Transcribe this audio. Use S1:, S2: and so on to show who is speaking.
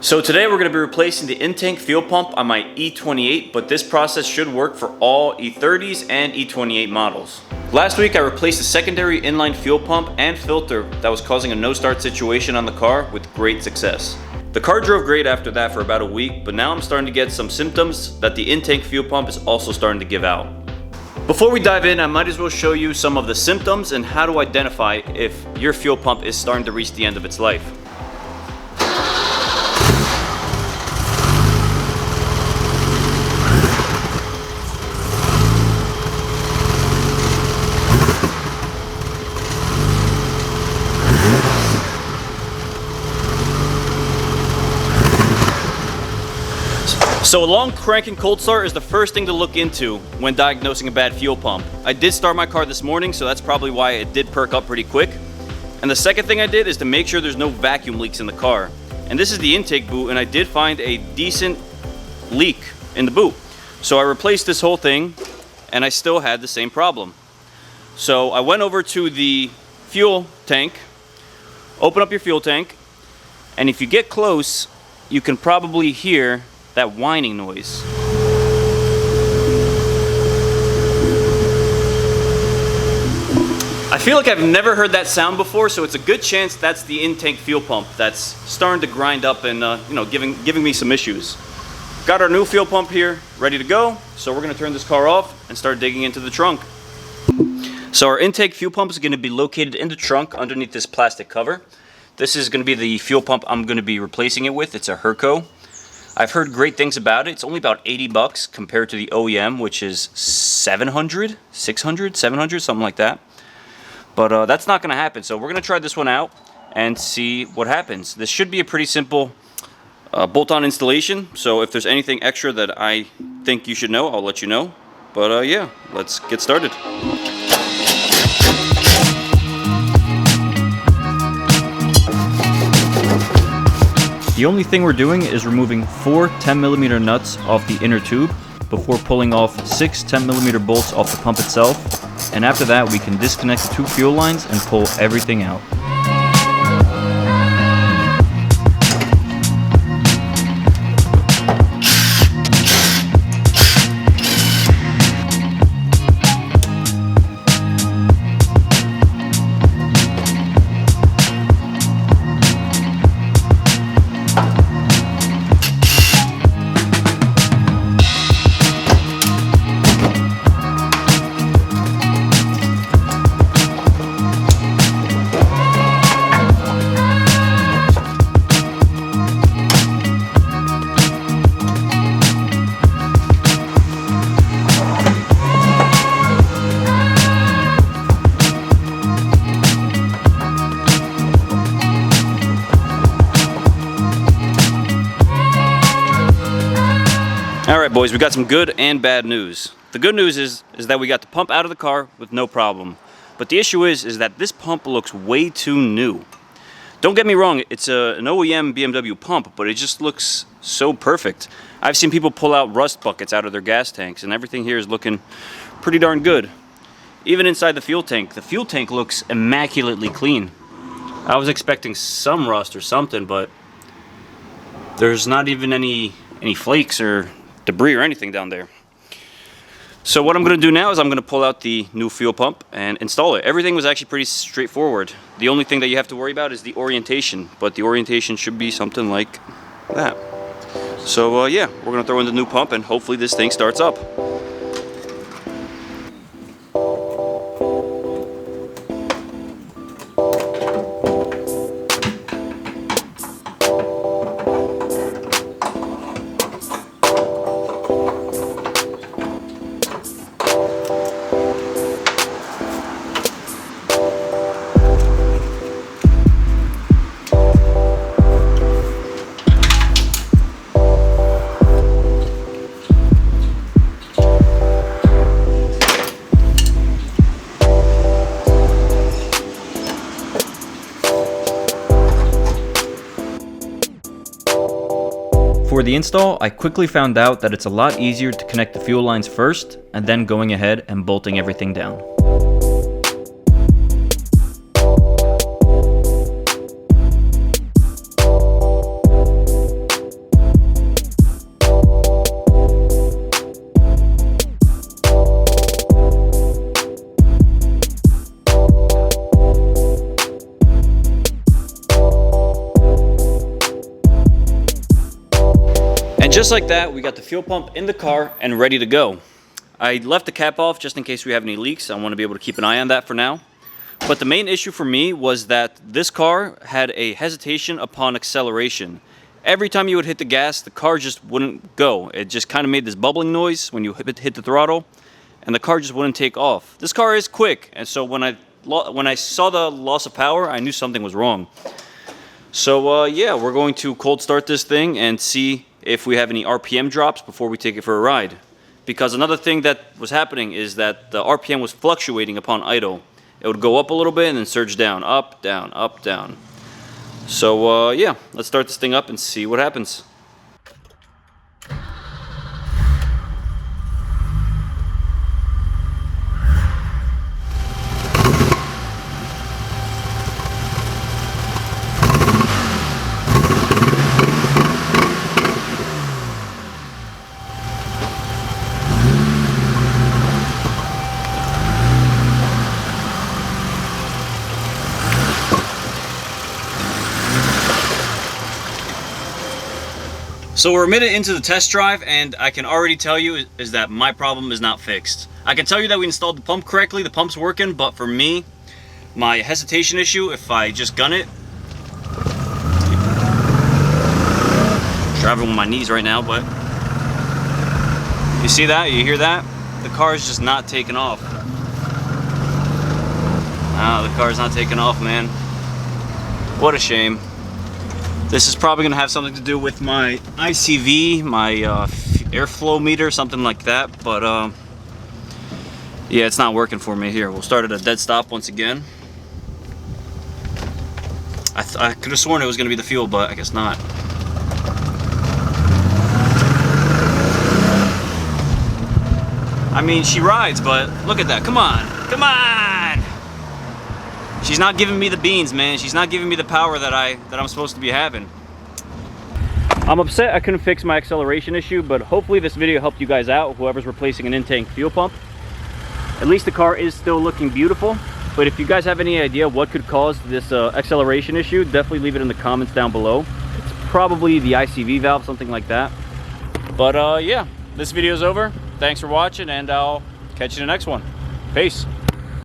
S1: So today we're going to be replacing the in-tank fuel pump on my E28, but this process should work for all E30s and E28 models. Last week I replaced the secondary inline fuel pump and filter that was causing a no-start situation on the car with great success. The car drove great after that for about a week, but now I'm starting to get some symptoms that the in-tank fuel pump is also starting to give out. Before we dive in, I might as well show you some of the symptoms and how to identify if your fuel pump is starting to reach the end of its life. So a long cranking cold start is the first thing to look into when diagnosing a bad fuel pump. I did start my car this morning, so that's probably why it did perk up pretty quick. And the second thing I did is to make sure there's no vacuum leaks in the car. And this is the intake boot, and I did find a decent leak in the boot. So I replaced this whole thing, and I still had the same problem. So I went over to the fuel tank, open up your fuel tank, and if you get close, you can probably hear that whining noise. I feel like I've never heard that sound before, so it's a good chance that's the in-tank fuel pump that's starting to grind up and giving me some issues. Got our new fuel pump here ready to go, so we're going to turn this car off and start digging into the trunk. So our intake fuel pump is going to be located in the trunk underneath this plastic cover. This is going to be the fuel pump I'm going to be replacing it with. It's a Herco. I've heard great things about it. It's only about 80 bucks compared to the OEM, which is 700, 600, 700, something like that. But that's not going to happen. So we're going to try this one out and see what happens. This should be a pretty simple bolt-on installation. So if there's anything extra that I think you should know, I'll let you know. But yeah, let's get started. The only thing we're doing is removing 4 10mm nuts off the inner tube before pulling off 6 10mm bolts off the pump itself, and after that we can disconnect the 2 fuel lines and pull everything out. Alright boys, we got some good and bad news. The good news is that we got the pump out of the car with no problem. But the issue is that this pump looks way too new. Don't get me wrong, it's an OEM BMW pump, but it just looks so perfect. I've seen people pull out rust buckets out of their gas tanks, and everything here is looking pretty darn good. Even inside the fuel tank looks immaculately clean. I was expecting some rust or something, but there's not even any flakes or debris or anything down there. So what I'm going to do now is I'm going to pull out the new fuel pump and install it. Everything was actually pretty straightforward. The only thing that you have to worry about is the orientation, but the orientation should be something like that. So yeah, we're going to throw in the new pump and hopefully this thing starts up. For the install, I quickly found out that it's a lot easier to connect the fuel lines first and then going ahead and bolting everything down. And just like that, we got the fuel pump in the car and ready to go. I left the cap off just in case we have any leaks. I want to be able to keep an eye on that for now. But the main issue for me was that this car had a hesitation upon acceleration. Every time you would hit the gas, the car just wouldn't go. It just kind of made this bubbling noise when you hit the throttle, and the car just wouldn't take off. This car is quick, and so when I saw the loss of power, I knew something was wrong. So yeah, we're going to cold start this thing and see if we have any RPM drops before we take it for a ride. Because another thing that was happening is that the RPM was fluctuating upon idle. It would go up a little bit and then surge down, up, down, up, down. So yeah, let's start this thing up and see what happens. So we're a minute into the test drive, and I can already tell you is that my problem is not fixed. I can tell you that we installed the pump correctly, the pump's working, but for me, my hesitation issue, if I just gun it, driving with my knees right now, but you see that? You hear that? The car is just not taking off. Ah, the car's not taking off, man. What a shame. This is probably going to have something to do with my ICV, my airflow meter, something like that. But yeah, it's not working for me here. We'll start at a dead stop once again. I could have sworn it was going to be the fuel, but I guess not. I mean, she rides, but look at that. Come on. Come on! She's not giving me the beans, man. She's not giving me the power that I'm supposed to be having. I'm upset I couldn't fix my acceleration issue, but hopefully this video helped you guys out, whoever's replacing an in-tank fuel pump. At least the car is still looking beautiful, but if you guys have any idea what could cause this acceleration issue, definitely leave it in the comments down below. It's probably the ICV valve, something like that. But yeah, this video's over. Thanks for watching, and I'll catch you in the next one. Peace.